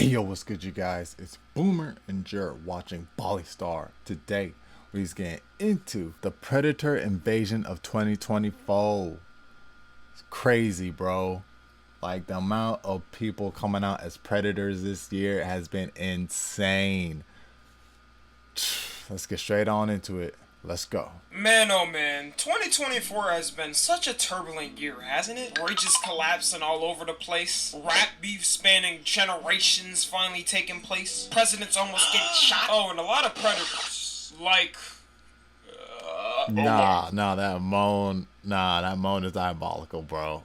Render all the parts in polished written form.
Hey yo, what's good you guys? It's Boomer and Jared watching Bali Star. Today, we're getting into the Predator invasion of 2024. It's crazy, bro. Like the amount of people coming out as Predators this year has been insane. Let's get straight on into it. Let's go. Man, oh man, 2024 has been such a turbulent year, hasn't it? Bridges collapsing all over the place, rap beef spanning generations finally taking place, presidents almost getting shot. Oh, and a lot of predators, like, That moan is diabolical, bro.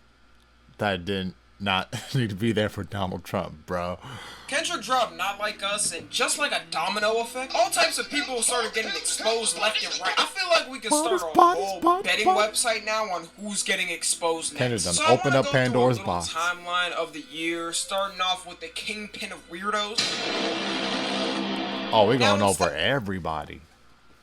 That did not need to be there for Donald Trump, bro. Kendrick dropped Not Like Us, and just like a domino effect, all types of people started getting exposed left and right. I feel like we could start a whole betting website now on who's getting exposed next. Kendrick done opened up Pandora's box. Timeline of the year, starting off with the kingpin of weirdos. Oh, we're going over everybody.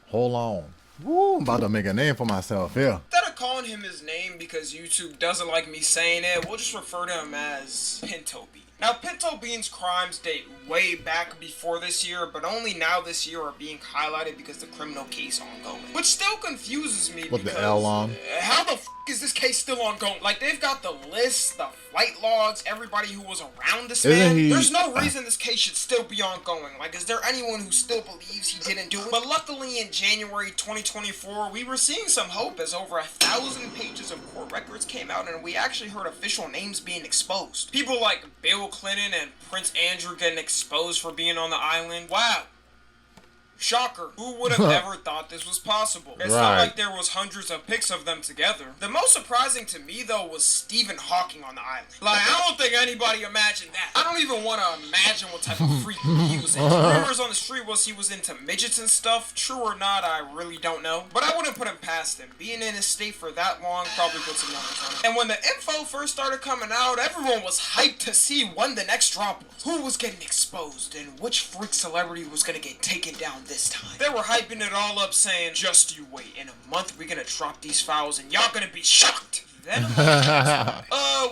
Hold on. Woo, I'm about to make a name for myself here. Instead of calling him his name because YouTube doesn't like me saying it, we'll just refer to him as Pinto Bean. Now, Pinto Bean's crimes date way back before this year, but only now this year are being highlighted because the criminal case ongoing. Which still confuses me With because the L on? How the f*** is this case still ongoing? Like, they've got the list, the flight logs, everybody who was around this man. There's no reason this case should still be ongoing. Like, is there anyone who still believes he didn't do it? But luckily, in January 2024, we were seeing some hope as over 1,000 pages of court records came out and we actually heard official names being exposed. People like Bill Clinton and Prince Andrew getting exposed for being on the island. Wow. Shocker. Who would have ever thought this was possible? It's not like there was hundreds of pics of them together. The most surprising to me, though, was Stephen Hawking on the island. Like, I don't think anybody imagined that. I don't even want to imagine what type of freak he was into. Rumors on the street was he was into midgets and stuff. True or not, I really don't know. But I wouldn't put him past him. Being in his state for that long probably put some numbers on it. And when the info first started coming out, everyone was hyped to see when the next drop was. Who was getting exposed and which freak celebrity was going to get taken down this time. They were hyping it all up saying, just you wait, in a month we're gonna drop these files and y'all gonna be shocked. Then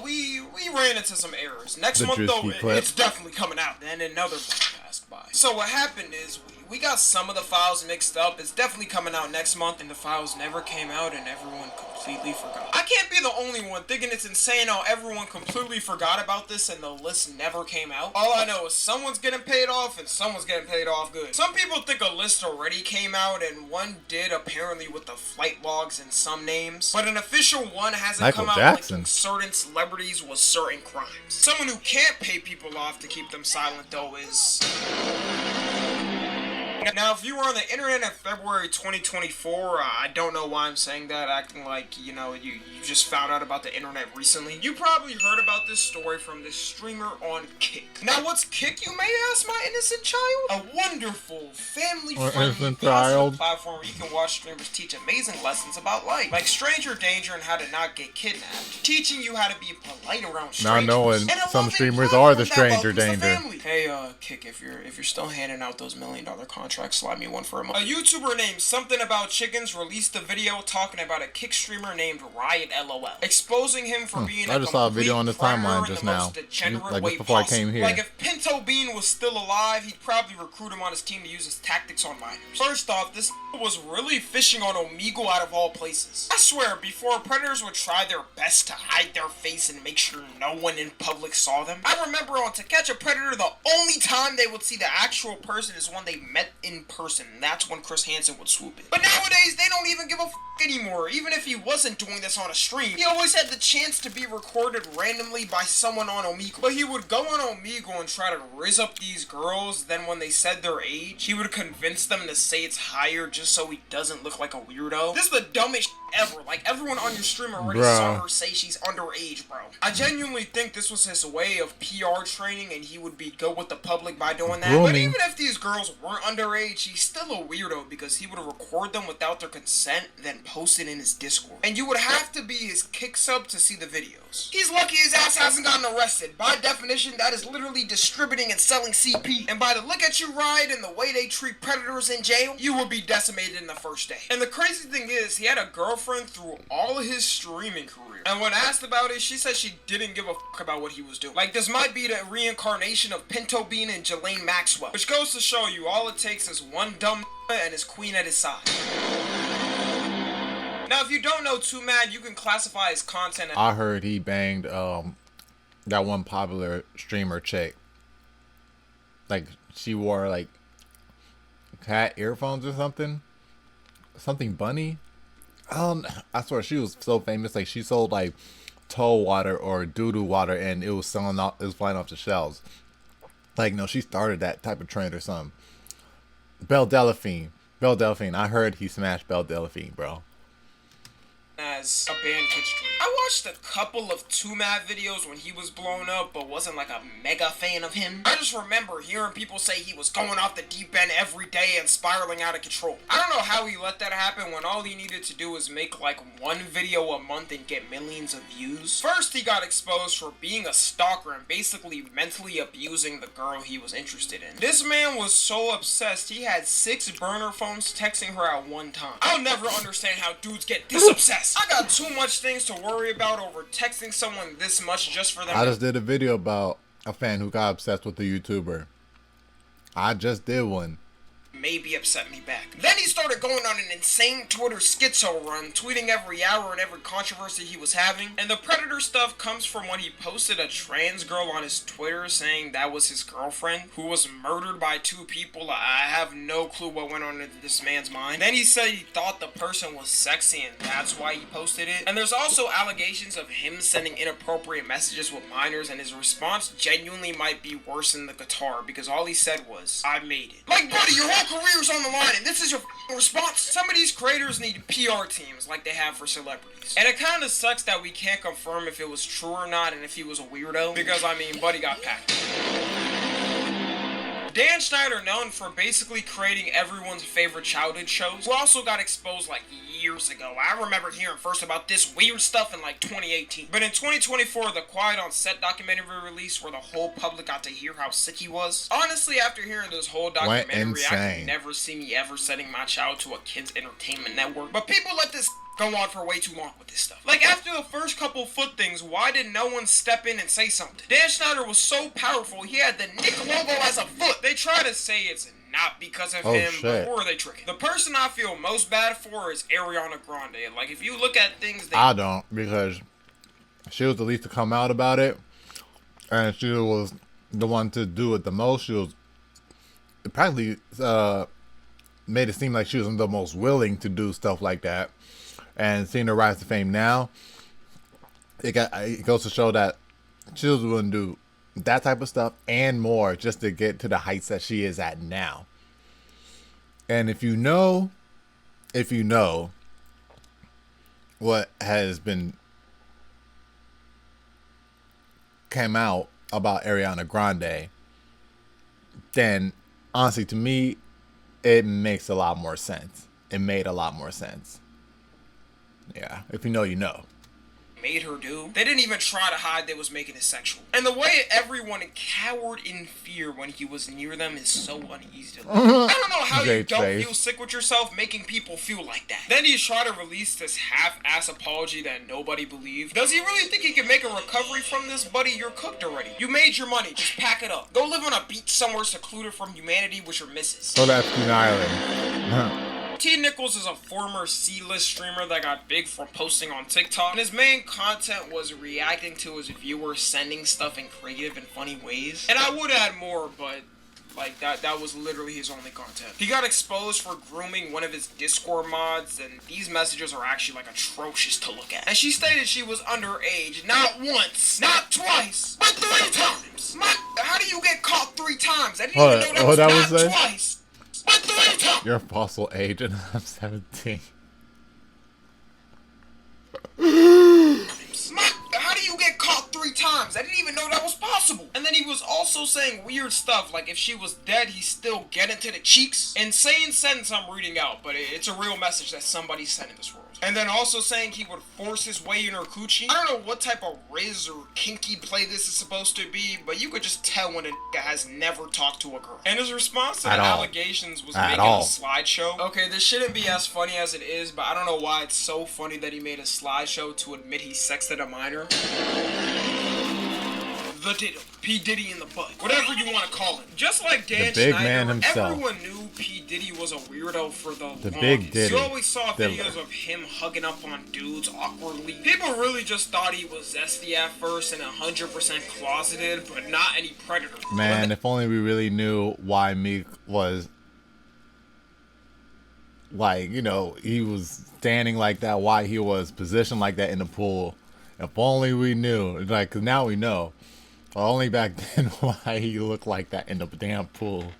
we ran into some errors. Next month though, it's definitely coming out. Then another month passed by. So what happened is we got some of the files mixed up. It's definitely coming out next month, and the files never came out, and everyone completely forgot. I can't be the only one thinking it's insane how everyone completely forgot about this and the list never came out. All I know is someone's getting paid off, and someone's getting paid off good. Some people think a list already came out, and one did apparently with the flight logs and some names, but an official one hasn't come out linking certain celebrities with certain crimes. Someone who can't pay people off to keep them silent though is... Now, if you were on the internet in February 2024, I don't know why I'm saying that, acting like, you know, you just found out about the internet recently. You probably heard about this story from this streamer on Kick. Now, what's Kick, you may ask, my innocent child? A wonderful, family-friendly, positive platform where you can watch streamers teach amazing lessons about life, like stranger danger and how to not get kidnapped, teaching you how to be polite around strangers. Not knowing some streamers are the stranger danger. Hey, Kick, if you're still handing out those $1 million contracts, slide me one for a month. A YouTuber named Something About Chickens released a video talking about a Kick streamer named Riot LOL, exposing him for being I just saw a video on this timeline just now, like just before I came here. Like if Pinto Bean was still alive, he'd probably recruit him on his team to use his tactics on minors. First off, this was really fishing on Omegle out of all places. I swear, before predators would try their best to hide their face and make sure no one in public saw them. I remember on To Catch a Predator, the only time they would see the actual person is when they met in person. That's when Chris Hansen would swoop in. But nowadays, they don't even give a f*** anymore. Even if he wasn't doing this on a stream, he always had the chance to be recorded randomly by someone on Omegle. But he would go on Omegle and try to rizz up these girls, then when they said their age, he would convince them to say it's higher just so he doesn't look like a weirdo. This is the dumbest ever. Like, everyone on your stream already saw her say she's underage, bro. I genuinely think this was his way of PR training, and he would be good with the public by doing that. But even if these girls weren't underage, he's still a weirdo because he would record them without their consent, then post it in his Discord. And you would have to be his Kick sub to see the videos. He's lucky his ass hasn't gotten arrested. By definition, that is literally distributing and selling CP. And by the look at you Riot and the way they treat predators in jail, you will be decimated in the first day. And the crazy thing is, he had a girlfriend through all of his streaming career. And when asked about it, she said she didn't give a fuck about what he was doing. Like, this might be the reincarnation of Pinto Bean and Jelaine Maxwell. Which goes to show you, all it takes is one dumb and his queen at his side. Now, if you don't know Too Mad, you can classify his content as... I heard he banged that one popular streamer chick. Like, she wore, like, cat earphones or something. Something bunny. I swear she was so famous. Like, she sold, like, toe water or doo-doo water, and it was selling off, it was flying off the shelves. Like, no, she started that type of trend or something. Belle Delphine. I heard he smashed Belle Delphine, bro. As a band Kid Street. I watched a couple of Too Mad videos when he was blown up, but wasn't like a mega fan of him. I just remember hearing people say he was going off the deep end every day and spiraling out of control. I don't know how he let that happen when all he needed to do was make like one video a month and get millions of views. First, he got exposed for being a stalker and basically mentally abusing the girl he was interested in. This man was so obsessed, he had 6 burner phones texting her at one time. I'll never understand how dudes get this obsessed. I got too much things to worry about over texting someone this much just for them. I just did a video about a fan who got obsessed with a YouTuber. I just did one. Maybe upset me back. Then he started going on an insane Twitter schizo run, tweeting every hour and every controversy he was having. And the Predator stuff comes from when he posted a trans girl on his Twitter saying that was his girlfriend, who was murdered by 2 people. I have no clue what went on in this man's mind. Then he said he thought the person was sexy and that's why he posted it. And there's also allegations of him sending inappropriate messages with minors, and his response genuinely might be worse than the guitar, because all he said was, "I made it." Like, buddy, your whole career's on the line and this is your response? Some of these creators need PR teams like they have for celebrities. And it kind of sucks that we can't confirm if it was true or not and if he was a weirdo, because I mean, buddy got packed. Dan Schneider, known for basically creating everyone's favorite childhood shows, who also got exposed like years ago. I remember hearing first about this weird stuff in like 2018. But in 2024, the Quiet on Set documentary released where the whole public got to hear how sick he was. Honestly, after hearing this whole documentary, I could never see me ever sending my child to a kids entertainment network. But people let this go on for way too long with this stuff. Like, after the first couple foot things, why did no one step in and say something? Dan Schneider was so powerful, he had the Nick logo as a foot. They try to say it's not because of him, but who are they tricking? The person I feel most bad for is Ariana Grande. Like, if you look at things I don't, because she was the least to come out about it, and she was the one to do it the most. She was practically made it seem like she was the most willing to do stuff like that. And seeing her rise to fame now, it goes to show that she was willing to do that type of stuff and more just to get to the heights that she is at now. And if you know what has been came out about Ariana Grande, then honestly, to me, it makes a lot more sense. It made a lot more sense. Yeah, if you know, you know. Made her do. They didn't even try to hide they was making it sexual. And the way everyone cowered in fear when he was near them is so uneasy to look. I don't know how you don't feel sick with yourself making people feel like that. Then he tried to release this half-ass apology that nobody believed. Does he really think he can make a recovery from this? Buddy, you're cooked already. You made your money. Just pack it up. Go live on a beach somewhere secluded from humanity with your missus. So that's Epstein Island. T. Nichols is a former C-list streamer that got big from posting on TikTok, and his main content was reacting to his viewers sending stuff in creative and funny ways. And I would add more, but like that was literally his only content. He got exposed for grooming one of his Discord mods, and these messages are actually like atrocious to look at. And she stated she was underage, not once, not twice, but 3 times. How do you get caught 3 times? I didn't even know that was not twice. You're a fossil age and I'm 17. How do you get caught 3 times? I didn't even know that was possible. And then he was also saying weird stuff, like if she was dead, he'd still get into the cheeks. Insane sentence I'm reading out, but it's a real message that somebody sent in this world. And then also saying he would force his way in her coochie. I don't know what type of riz or kinky play this is supposed to be, but you could just tell when a nigga has never talked to a girl. And his response to the allegations was making a slideshow. Okay, this shouldn't be as funny as it is, but I don't know why it's so funny that he made a slideshow to admit he sexted a minor. The Diddle, P. Diddy in the butt, whatever you want to call it. Just like Dan Schneider, everyone knew P. Diddy was a weirdo for the longest. Big Diddy. You always saw videos of him hugging up on dudes awkwardly. People really just thought he was zesty at first and 100% closeted, but not any predator. Man, if only we really knew why Meek was, like, you know, he was standing like that, why he was positioned like that in the pool. If only we knew. Like, 'cause now we know. Only back then why he looked like that in the damn pool.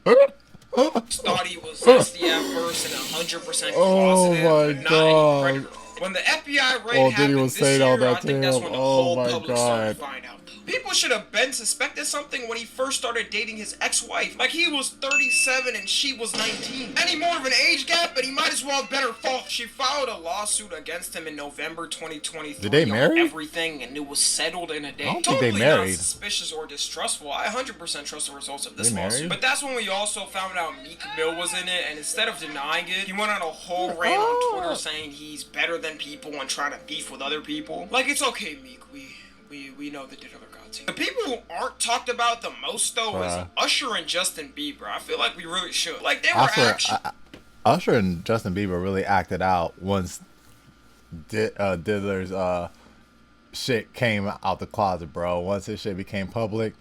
Thought he was zesty at first and 100% closeted, but not any predator. When the FBI raid happened this year, I think that's when the whole public started to find out. People should have been suspected something when he first started dating his ex-wife. Like, he was 37 and she was 19. Any more of an age gap, but he might as well have been her fault. She filed a lawsuit against him in November 2023. Did they marry? Everything, and it was settled in a day. I don't think they married. Not suspicious or distrustful. I 100% trust the results of this lawsuit. But that's when we also found out Meek Mill was in it, and instead of denying it, he went on a whole rant on Twitter saying he's better than people and trying to beef with other people. Like, it's okay, Meek. We know the Diddler got to. The people who aren't talked about the most, though, is Usher and Justin Bieber. I feel like we really should. Like, they were actually... Usher and Justin Bieber really acted out once Diddler's shit came out the closet, bro. Once his shit became public,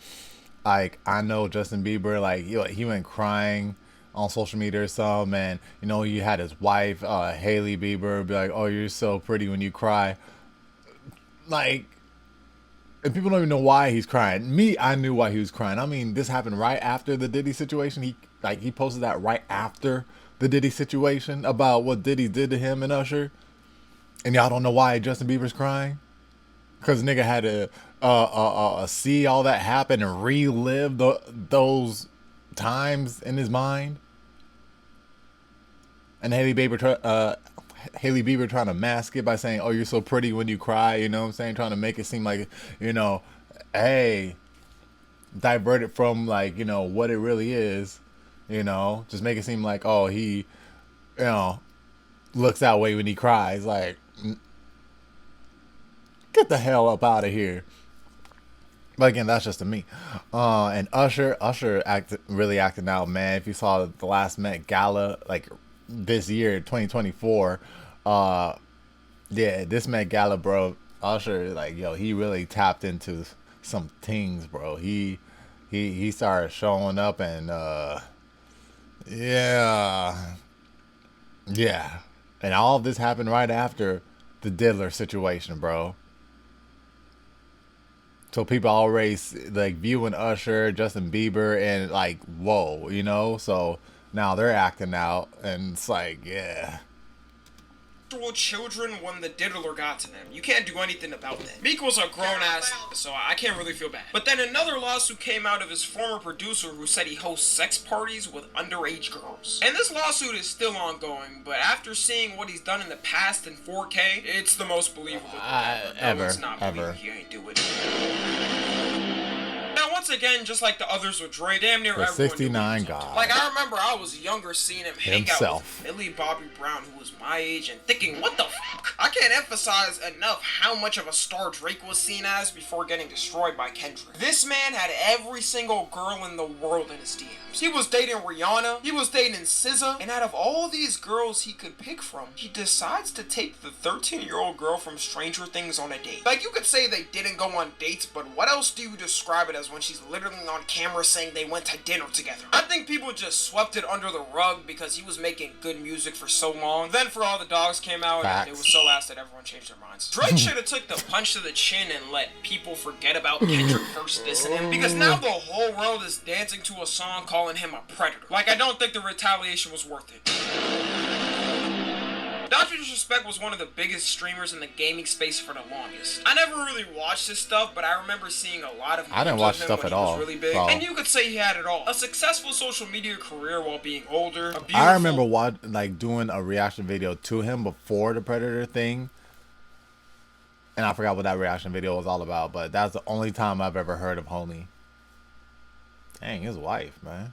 like, I know Justin Bieber, like, he went crying on social media or something, and, you know, he had his wife, Hailey Bieber, be like, oh, you're so pretty when you cry. Like... And people don't even know why he's crying. Me, I knew why he was crying. I mean, this happened right after the Diddy situation. He posted that right after the Diddy situation about what Diddy did to him and Usher. And y'all don't know why Justin Bieber's crying? Because nigga had to see all that happen and relive those times in his mind. And Hailey Bieber trying to mask it by saying, oh, you're so pretty when you cry, you know what I'm saying? Trying to make it seem like, you know, hey, divert it from, like, you know, what it really is, you know? Just make it seem like, oh, he, you know, looks that way when he cries. Like, get the hell up out of here. But again, that's just to me. And Usher really acted out, man. If you saw the last Met Gala, like, this year, 2024, yeah, this Met Gala, bro, Usher, like, yo, he really tapped into some things, bro. He started showing up, and yeah, and all of this happened right after the Diddler situation, bro. So people already like viewing Usher, Justin Bieber, and like, whoa, you know, so now they're acting out, and it's like, yeah. Children when the Diddler got to them. You can't do anything about that. Meek was a grown-ass, so I can't really feel bad. But then another lawsuit came out of his former producer who said he hosts sex parties with underage girls. And this lawsuit is still ongoing, but after seeing what he's done in the past in 4K, it's the most believable thing ever. It's not believable he ain't do it. Now, once again, just like the others with Dre, damn near everyone 69 God. Like, I remember I was younger seeing him hang out with Millie Bobby Brown, who was my age, and thinking, what the fuck? I can't emphasize enough how much of a star Drake was seen as before getting destroyed by Kendrick. This man had every single girl in the world in his DMs. He was dating Rihanna, he was dating SZA, and out of all these girls he could pick from, he decides to take the 13-year-old girl from Stranger Things on a date. Like, you could say they didn't go on dates, but what else do you describe it as when she's literally on camera saying they went to dinner together? I think people just swept it under the rug because he was making good music for so long. Then For All the Dogs came out, and it was so ass that everyone changed their minds. Drake should have took the punch to the chin and let people forget about Kendrick first dissing him, because now the whole world is dancing to a song calling him a predator. Like, I don't think the retaliation was worth it. Dr. Disrespect was one of the biggest streamers in the gaming space for the longest. I never really watched his stuff, but I remember seeing a lot of I didn't watch stuff at all. Really big, and you could say he had it all. A successful social media career while being older. I remember doing a reaction video to him before the Predator thing. And I forgot what that reaction video was all about, but that's the only time I've ever heard of Homie. Dang, his wife, man.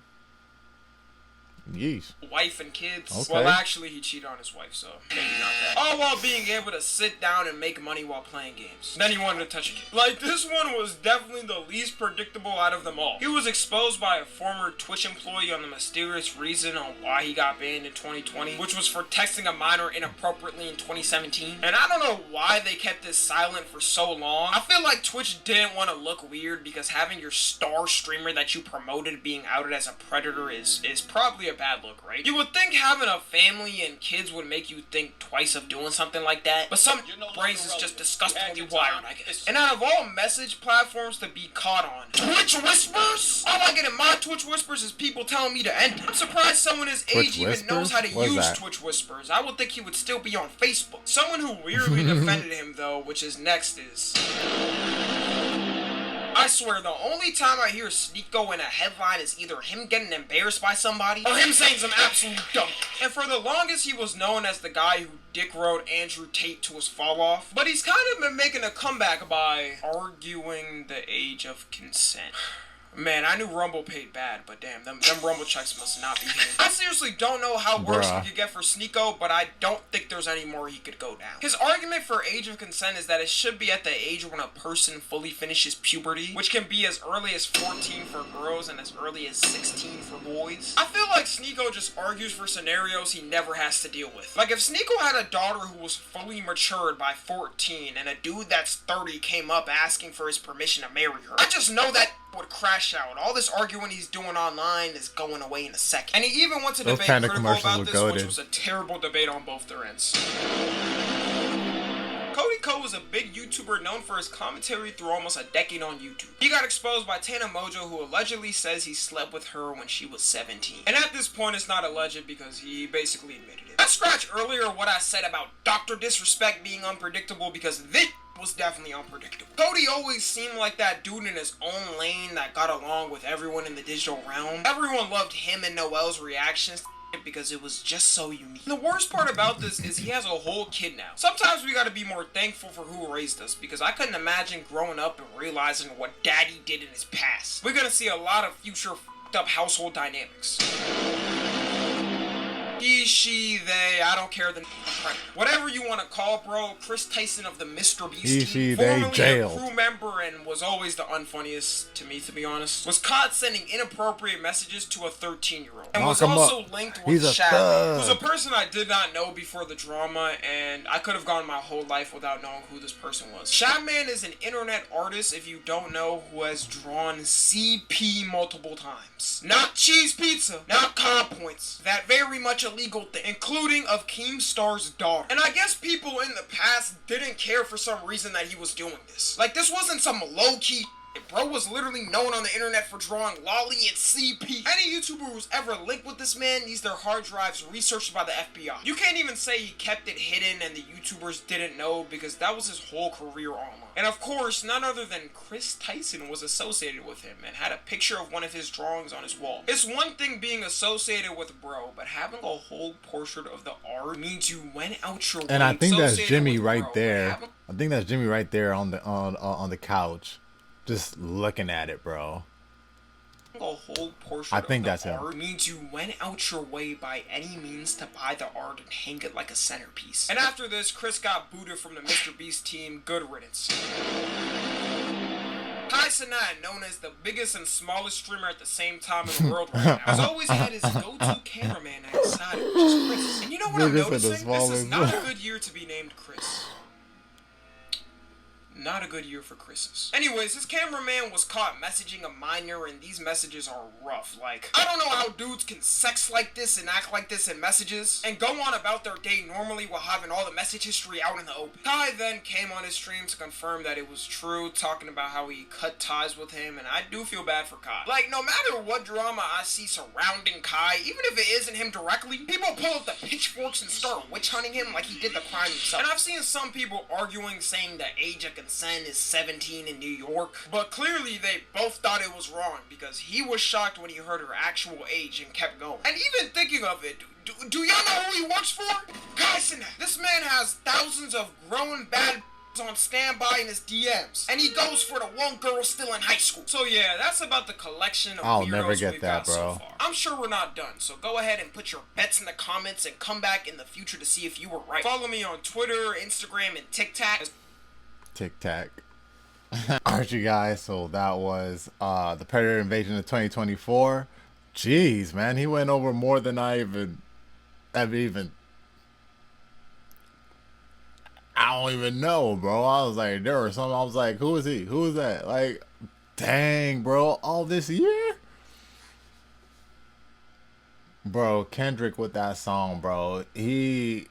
Yeesh. Wife and kids. Okay. Well, actually, he cheated on his wife, so maybe not that. All while being able to sit down and make money while playing games. Then he wanted to touch a kid. Like, this one was definitely the least predictable out of them all. He was exposed by a former Twitch employee on the mysterious reason on why he got banned in 2020, which was for texting a minor inappropriately in 2017. And I don't know why they kept this silent for so long. I feel like Twitch didn't want to look weird because having your star streamer that you promoted being outed as a predator is probably a bad look, right? You would think having a family and kids would make you think twice of doing something like that, but some brains is just disgustingly wired, I guess. And out of all message platforms to be caught on, Twitch Whispers? All I get in my Twitch Whispers is people telling me to end it. I'm surprised someone his age even knows how to use Twitch Whispers. I would think he would still be on Facebook. Someone who weirdly defended him, though, which is next, is... I swear, the only time I hear Sneako in a headline is either him getting embarrassed by somebody or him saying some absolute dump. And for the longest, he was known as the guy who dick rode Andrew Tate to his fall off. But he's kind of been making a comeback by arguing the age of consent. Man, I knew Rumble paid bad, but damn, them Rumble checks must not be hitting. I seriously don't know how worse he could get for Sneako, but I don't think there's any more he could go down. His argument for age of consent is that it should be at the age when a person fully finishes puberty, which can be as early as 14 for girls and as early as 16 for boys. I feel like Sneako just argues for scenarios he never has to deal with. Like, if Sneako had a daughter who was fully matured by 14 and a dude that's 30 came up asking for his permission to marry her, I just know that would crash out. All this arguing he's doing online is going away in a second. And he even went to debate Critical about this, which was a terrible debate on both their ends. Cody Ko was a big YouTuber known for his commentary through almost a decade on YouTube. He got exposed by Tana Mojo, who allegedly says he slept with her when she was 17. And at this point, it's not alleged because he basically admitted it. Let's scratch earlier what I said about Dr. Disrespect being unpredictable, because this was definitely unpredictable. Cody always seemed like that dude in his own lane that got along with everyone in the digital realm. Everyone loved him and Noel's reactions because it was just so unique. The worst part about this is he has a whole kid now. Sometimes we gotta be more thankful for who raised us, because I couldn't imagine growing up and realizing what daddy did in his past. We're gonna see a lot of future f***ed up household dynamics. He, she, they, I don't care, whatever you want to call bro, Chris Tyson of the Mr. Beast team, formerly a crew member and was always the unfunniest to me, to be honest, was caught sending inappropriate messages to a 13-year-old. And was also linked with Shad, who's a person I did not know before the drama, and I could have gone my whole life without knowing who this person was. Shadman is an internet artist, if you don't know, who has drawn CP multiple times. Not cheese pizza, not comp points, that very much illegal thing, including of Keemstar's daughter. And I guess people in the past didn't care for some reason that he was doing this. Like, this wasn't some low-key bro was literally known on the internet for drawing Lolly and CP. Any YouTuber who's ever linked with this man needs their hard drives researched by the FBI. You can't even say he kept it hidden and the YouTubers didn't know, because that was his whole career online. And of course, none other than Chris Tyson was associated with him and had a picture of one of his drawings on his wall. It's one thing being associated with bro, but having a whole portrait of the art means you went out your way. And I think that's Jimmy right there. I think that's Jimmy right there on the couch. Just looking at it, bro. A whole portion I think of that's the him. art means you went out your way by any means to buy the art and hang it like a centerpiece. And after this, Chris got booted from the Mr. Beast team. Good riddance. Kai Cenat, known as the biggest and smallest streamer at the same time in the world right now, has always had his go-to cameraman at his side, which is Chris. And you know what I'm noticing? This is not a good year to be named Chris. Not a good year for Chris's. Anyways, his cameraman was caught messaging a minor, and these messages are rough. Like, I don't know how dudes can sex like this and act like this in messages, and go on about their day normally while having all the message history out in the open. Kai then came on his stream to confirm that it was true, talking about how he cut ties with him, and I do feel bad for Kai. Like, no matter what drama I see surrounding Kai, even if it isn't him directly, people pull up the pitchforks and start witch hunting him like he did the crime himself. And I've seen some people arguing, saying the age of consent is 17 in New York, but clearly they both thought it was wrong, because he was shocked when he heard her actual age and kept going. And even thinking of it, do y'all know who he works for? Guys, this man has thousands of grown bad on standby in his DMs, and he goes for the one girl still in high school. So yeah, that's about the collection of I'll weirdos never get we've that, got bro. so far. I'm sure we're not done, so go ahead and put your bets in the comments and come back in the future to see if you were right. Follow me on Twitter, Instagram, and TikTok. TikTok. Alright, you guys, so that was the Predator Invasion of 2024. Jeez, man, he went over more than I don't even know, bro. I was like, there were some, I was like, who is he? Who is that? Like, dang, bro, all this year? Bro, Kendrick with that song, bro, he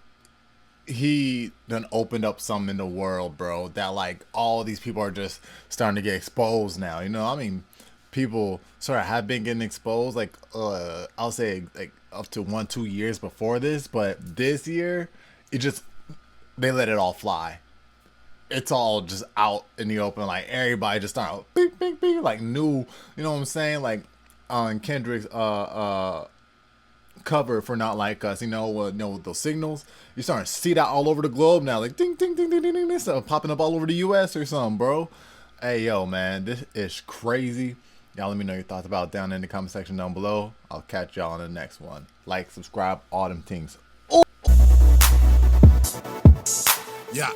done opened up something in the world, bro, that like all these people are just starting to get exposed now. You know, I mean, people sort of have been getting exposed, like I'll say like up to 1-2 years before this, but this year they let it all fly. It's all just out in the open, like everybody just started beep beep beep, like new, you know what I'm saying, like on Kendrick's cover for Not Like Us, you know those signals, you're starting to see that all over the globe now, like ding ding ding ding ding ding, stuff popping up all over the US or something, bro. Hey yo, man, this is crazy. Y'all let me know your thoughts about it down in the comment section down below. I'll catch y'all on the next one. Like, subscribe, all them things. Yeah.